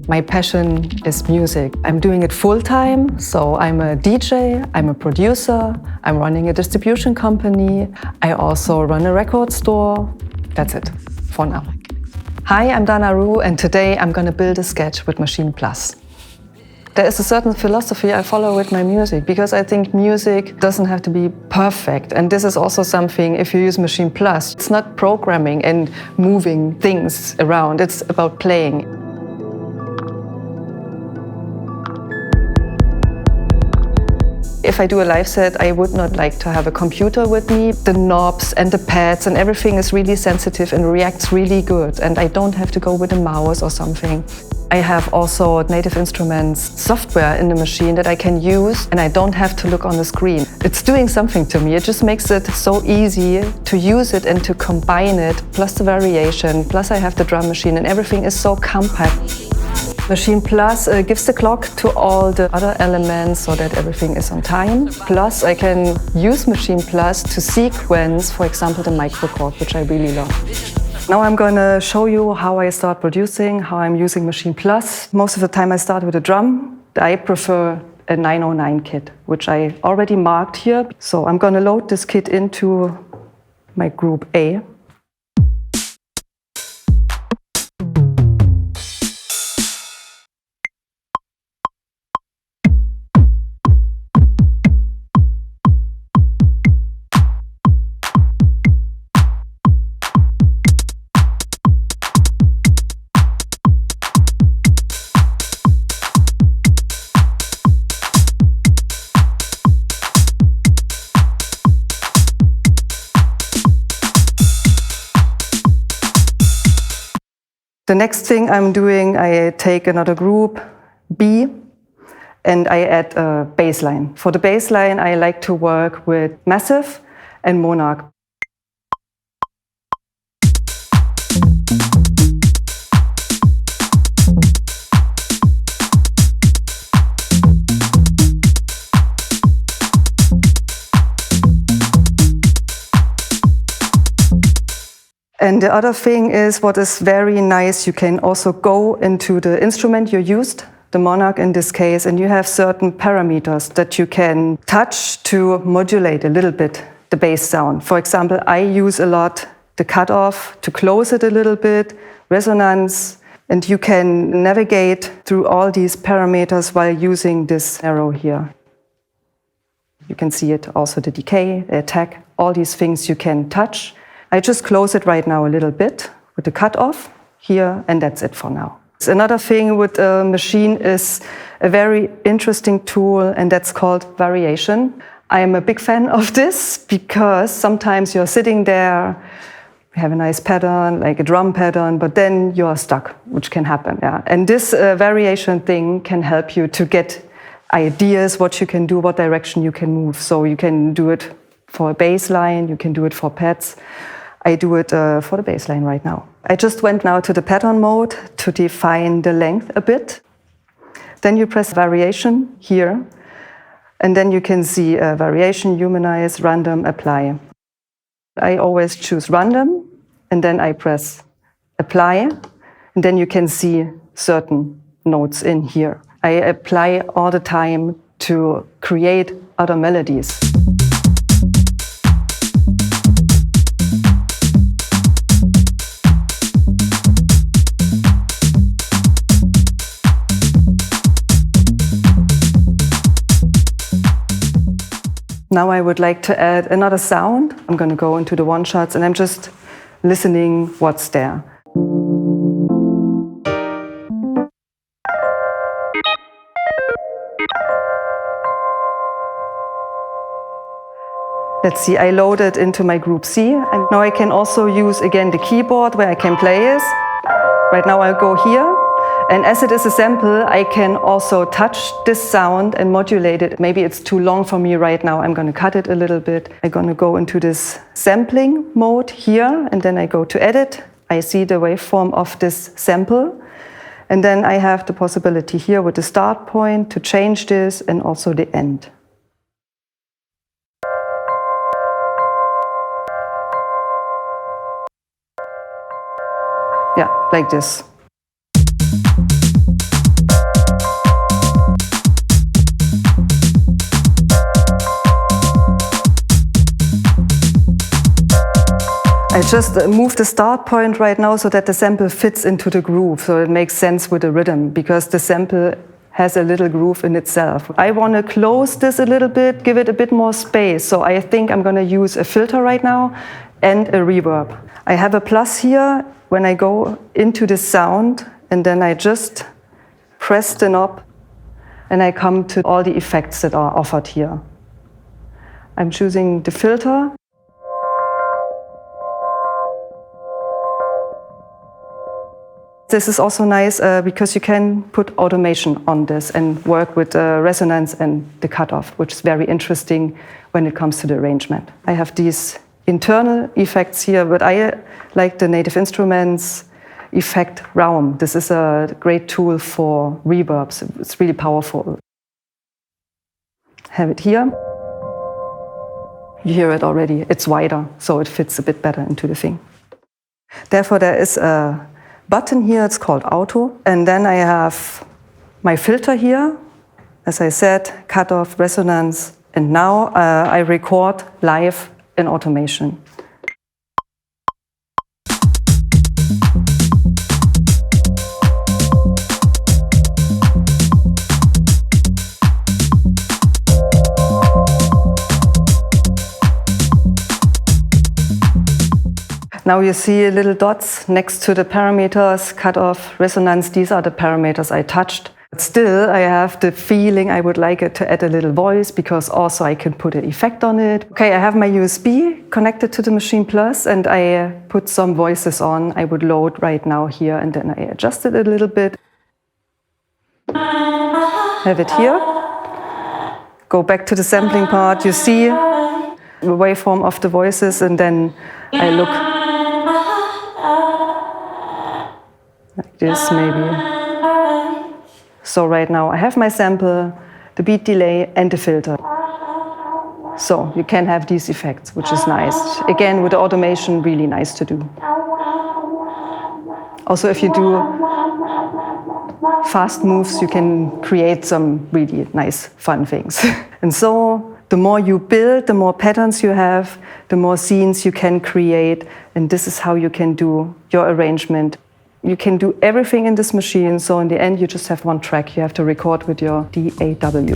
My passion is music. I'm doing it full-time, so I'm a DJ, I'm a producer, I'm running a distribution company, I also run a record store. That's it for now. Hi, I'm Dana Ruh, and today I'm going to build a sketch with Maschine Plus. There is a certain philosophy I follow with my music, because I think music doesn't have to be perfect. And this is also something, if you use Maschine Plus, it's not programming and moving things around, it's about playing. If I do a live set, I would not like to have a computer with me. The knobs and the pads and everything is really sensitive and reacts really good, and I don't have to go with a mouse or something. I have also Native Instruments software in the machine that I can use, and I don't have to look on the screen. It's doing something to me. It just makes it so easy to use it and to combine it, plus the variation, plus I have the drum machine, and everything is so compact. Maschine Plus gives the clock to all the other elements so that everything is on time. Plus I can use Maschine Plus to sequence, for example, the microchord, which I really love. Now I'm going to show you how I start producing, how I'm using Maschine Plus. Most of the time I start with a drum. I prefer a 909 kit, which I already marked here. So I'm going to load this kit into my group A. The next thing I'm doing, I take another group, B, and I add a bassline. For the bassline, I like to work with Massive and MONARK. And the other thing is, what is very nice, you can also go into the instrument you used, the MONARK in this case, and you have certain parameters that you can touch to modulate a little bit the bass sound. For example, I use a lot the cutoff to close it a little bit, resonance, and you can navigate through all these parameters while using this arrow here. You can see it also, the decay, the attack, all these things you can touch. I just close it right now a little bit with the cutoff here, and that's it for now. Another thing with a machine is a very interesting tool, and that's called variation. I am a big fan of this because sometimes you're sitting there, you have a nice pattern, like a drum pattern, but then you're stuck, which can happen. Yeah. And this variation thing can help you to get ideas, what you can do, what direction you can move. So you can do it for a bass line, you can do it for pads. I do it for the bass line right now. I just went now to the pattern mode to define the length a bit. Then you press variation here, and then you can see variation, humanize, random, apply. I always choose random, and then I press apply, and then you can see certain notes in here. I apply all the time to create other melodies. Now I would like to add another sound. I'm going to go into the one-shots and I'm just listening what's there. Let's see, I load it into my group C, and now I can also use again the keyboard where I can play this. Right now I'll go here. And as it is a sample, I can also touch this sound and modulate it. Maybe it's too long for me right now. I'm going to cut it a little bit. I'm going to go into this sampling mode here, and then I go to edit. I see the waveform of this sample. And then I have the possibility here with the start point to change this and also the end. Yeah, like this. I just move the start point right now so that the sample fits into the groove, so it makes sense with the rhythm, because the sample has a little groove in itself. I want to close this a little bit, give it a bit more space, so I think I'm going to use a filter right now and a reverb. I have a plus here when I go into the sound, and then I just press the knob and I come to all the effects that are offered here. I'm choosing the filter. This is also nice because you can put automation on this and work with resonance and the cutoff, which is very interesting when it comes to the arrangement. I have these internal effects here, but I like the Native Instruments effect RAUM. This is a great tool for reverbs. It's really powerful. Have it here. You hear it already. It's wider, so it fits a bit better into the thing. Therefore, there is a button here, it's called Auto. And then I have my filter here, as I said, cutoff, resonance. And now I record live in automation. Now you see little dots next to the parameters, cutoff, resonance. These are the parameters I touched. But still, I have the feeling I would like it to add a little voice, because also I can put an effect on it. Okay, I have my USB connected to the Machine Plus, and I put some voices on. I would load right now here, and then I adjust it a little bit. Have it here. Go back to the sampling part. You see the waveform of the voices, and then I look like this, maybe. So right now I have my sample, the beat delay, and the filter. So you can have these effects, which is nice. Again, with the automation, really nice to do. Also, if you do fast moves, you can create some really nice, fun things. And so the more you build, the more patterns you have, the more scenes you can create, and this is how you can do your arrangement. You can do everything in this machine, so in the end you just have one track you have to record with your DAW.